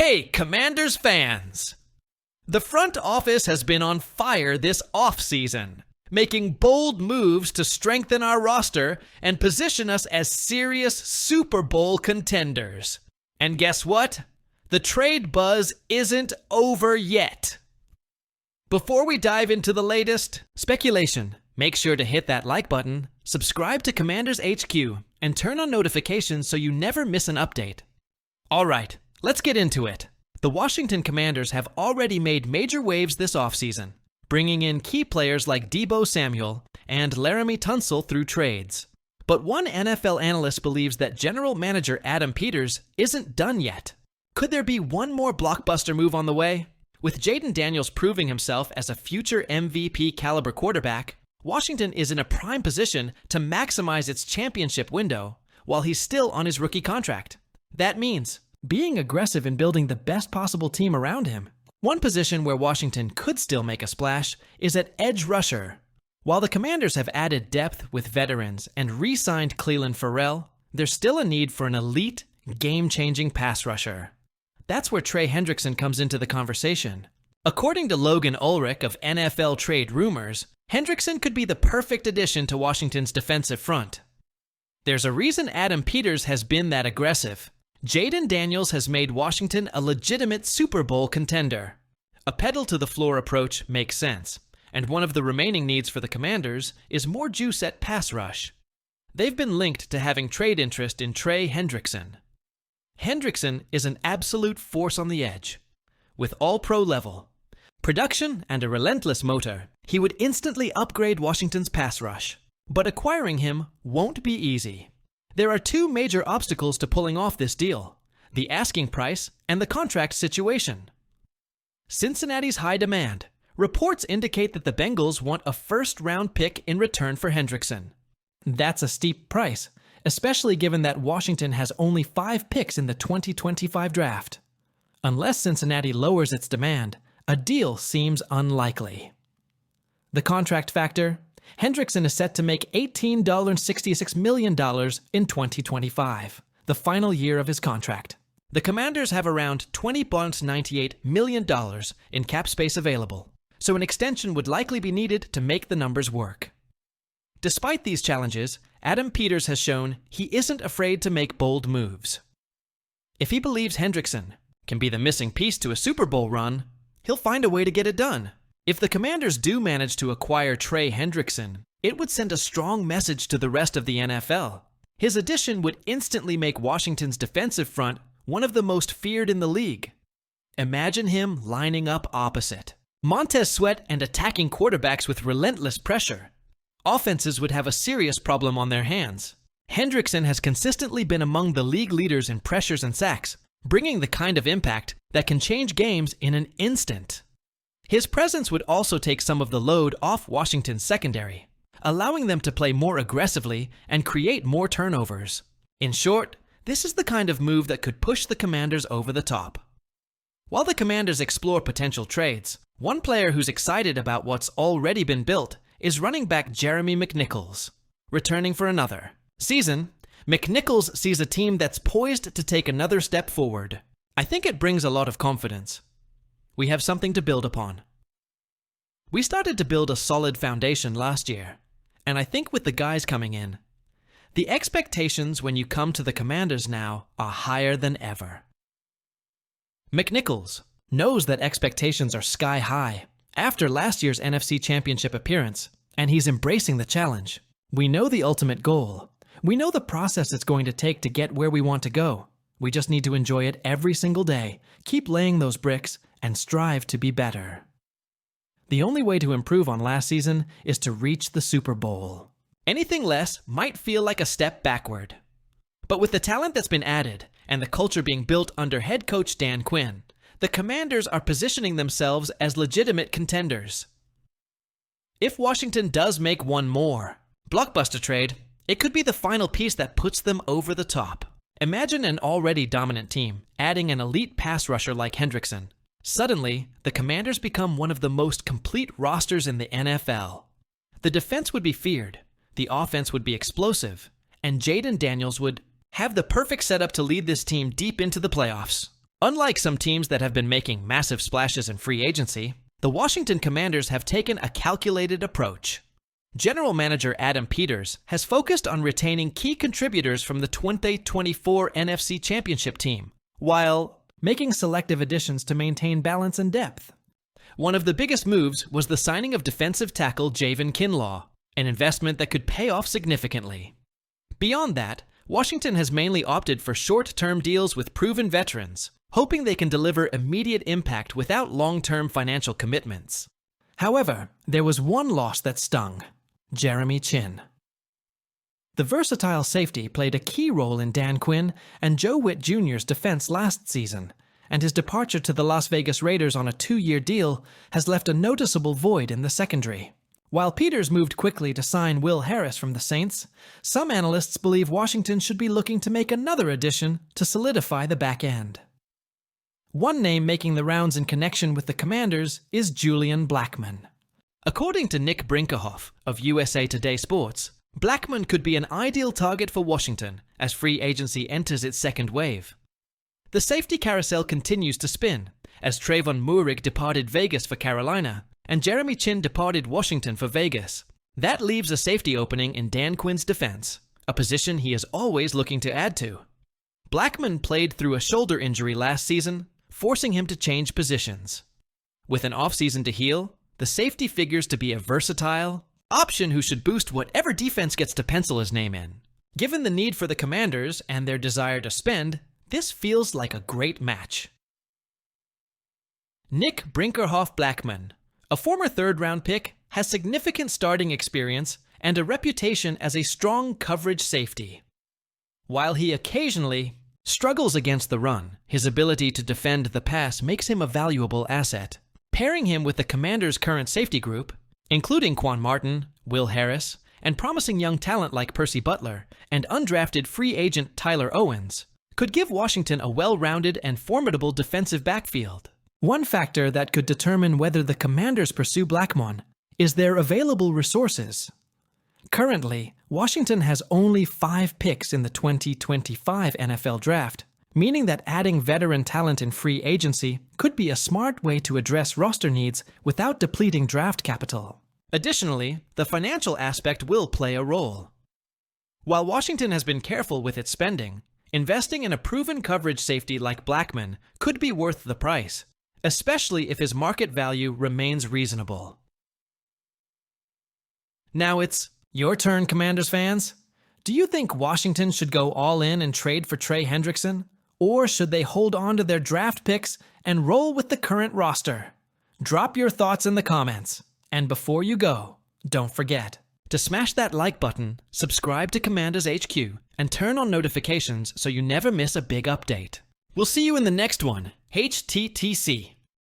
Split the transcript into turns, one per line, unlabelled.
Hey, Commanders fans! The front office has been on fire this offseason, making bold moves to strengthen our roster and position us as serious Super Bowl contenders. And guess what? The trade buzz isn't over yet. Before we dive into the latest speculation, make sure to hit that like button, subscribe to Commanders HQ, and turn on notifications so you never miss an update. All right, let's get into it. The Washington Commanders have already made major waves this offseason, bringing in key players like Deebo Samuel and Laramie Tunsil through trades. But one NFL analyst believes that General Manager Adam Peters isn't done yet. Could there be one more blockbuster move on the way? With Jayden Daniels proving himself as a future MVP caliber quarterback, Washington is in a prime position to maximize its championship window while he's still on his rookie contract. That means being aggressive in building the best possible team around him. One position where Washington could still make a splash is at edge rusher. While the Commanders have added depth with veterans and re-signed Clelin Ferrell, there's still a need for an elite, game-changing pass rusher. That's where Trey Hendrickson comes into the conversation. According to Logan Ulrich of NFL Trade Rumors, Hendrickson could be the perfect addition to Washington's defensive front. There's a reason Adam Peters has been that aggressive. Jayden Daniels has made Washington a legitimate Super Bowl contender. A pedal-to-the-floor approach makes sense, and one of the remaining needs for the Commanders is more juice at pass rush. They've been linked to having trade interest in Trey Hendrickson. Hendrickson is an absolute force on the edge. With all-pro level, production, and a relentless motor, he would instantly upgrade Washington's pass rush. But acquiring him won't be easy. There are two major obstacles to pulling off this deal: the asking price and the contract situation. Cincinnati's high demand. Reports indicate that the Bengals want a first-round pick in return for Hendrickson. That's a steep price, especially given that Washington has only 5 picks in the 2025 draft. Unless Cincinnati lowers its demand, a deal seems unlikely. The contract factor: Hendrickson is set to make $18.66 million in 2025, the final year of his contract. The Commanders have around $20.98 million in cap space available, so an extension would likely be needed to make the numbers work. Despite these challenges, Adam Peters has shown he isn't afraid to make bold moves. If he believes Hendrickson can be the missing piece to a Super Bowl run, he'll find a way to get it done. If the Commanders do manage to acquire Trey Hendrickson, it would send a strong message to the rest of the NFL. His addition would instantly make Washington's defensive front one of the most feared in the league. Imagine him lining up opposite Montez Sweat and attacking quarterbacks with relentless pressure. Offenses would have a serious problem on their hands. Hendrickson has consistently been among the league leaders in pressures and sacks, bringing the kind of impact that can change games in an instant. His presence would also take some of the load off Washington's secondary, allowing them to play more aggressively and create more turnovers. In short, this is the kind of move that could push the Commanders over the top. While the Commanders explore potential trades, one player who's excited about what's already been built is running back Jeremy McNichols. Returning for another season, McNichols sees a team that's poised to take another step forward. I think it brings a lot of confidence. We have something to build upon. We started to build a solid foundation last year, and I think with the guys coming in, the expectations when you come to the Commanders now are higher than ever. McNichols knows that expectations are sky high after last year's NFC Championship appearance, and he's embracing the challenge. We know the ultimate goal. We know the process it's going to take to get where we want to go. We just need to enjoy it every single day, keep laying those bricks, and strive to be better. The only way to improve on last season is to reach the Super Bowl. Anything less might feel like a step backward. But with the talent that's been added and the culture being built under head coach Dan Quinn, the Commanders are positioning themselves as legitimate contenders. If Washington does make one more blockbuster trade, it could be the final piece that puts them over the top. Imagine an already dominant team adding an elite pass rusher like Hendrickson. Suddenly, the Commanders become one of the most complete rosters in the NFL. The defense would be feared, the offense would be explosive, and Jayden Daniels would have the perfect setup to lead this team deep into the playoffs. Unlike some teams that have been making massive splashes in free agency, the Washington Commanders have taken a calculated approach. General Manager Adam Peters has focused on retaining key contributors from the 2024 NFC Championship team, while making selective additions to maintain balance and depth. One of the biggest moves was the signing of defensive tackle Javon Kinlaw, an investment that could pay off significantly. Beyond that, Washington has mainly opted for short-term deals with proven veterans, hoping they can deliver immediate impact without long-term financial commitments. However, there was one loss that stung: Jeremy Chinn. The versatile safety played a key role in Dan Quinn and Joe Witt Jr.'s defense last season, and his departure to the Las Vegas Raiders on a 2-year deal has left a noticeable void in the secondary. While Peters moved quickly to sign Will Harris from the Saints, some analysts believe Washington should be looking to make another addition to solidify the back end. One name making the rounds in connection with the Commanders is Julian Blackmon. According to Nick Brinkerhoff of USA Today Sports, Blackmon could be an ideal target for Washington as free agency enters its second wave. The safety carousel continues to spin, as Trayvon Moehrig departed Vegas for Carolina, and Jeremy Chinn departed Washington for Vegas. That leaves a safety opening in Dan Quinn's defense, a position he is always looking to add to. Blackmon played through a shoulder injury last season, forcing him to change positions. With an offseason to heal, the safety figures to be a versatile option who should boost whatever defense gets to pencil his name in. Given the need for the Commanders and their desire to spend, this feels like a great match. Nick Brinkerhoff Blackmon, a former third-round pick, has significant starting experience and a reputation as a strong coverage safety. While he occasionally struggles against the run, his ability to defend the pass makes him a valuable asset. Pairing him with the Commanders' current safety group, including Quan Martin, Will Harris, and promising young talent like Percy Butler and undrafted free agent Tyler Owens, could give Washington a well-rounded and formidable defensive backfield. One factor that could determine whether the Commanders pursue Blackmon is their available resources. Currently, Washington has only 5 picks in the 2025 NFL Draft, meaning that adding veteran talent in free agency could be a smart way to address roster needs without depleting draft capital. Additionally, the financial aspect will play a role. While Washington has been careful with its spending, investing in a proven coverage safety like Blackmon could be worth the price, especially if his market value remains reasonable. Now it's your turn, Commanders fans. Do you think Washington should go all in and trade for Trey Hendrickson? Or should they hold on to their draft picks and roll with the current roster? Drop your thoughts in the comments. And before you go, don't forget to smash that like button, subscribe to Commanders HQ, and turn on notifications so you never miss a big update. We'll see you in the next one. HTTC.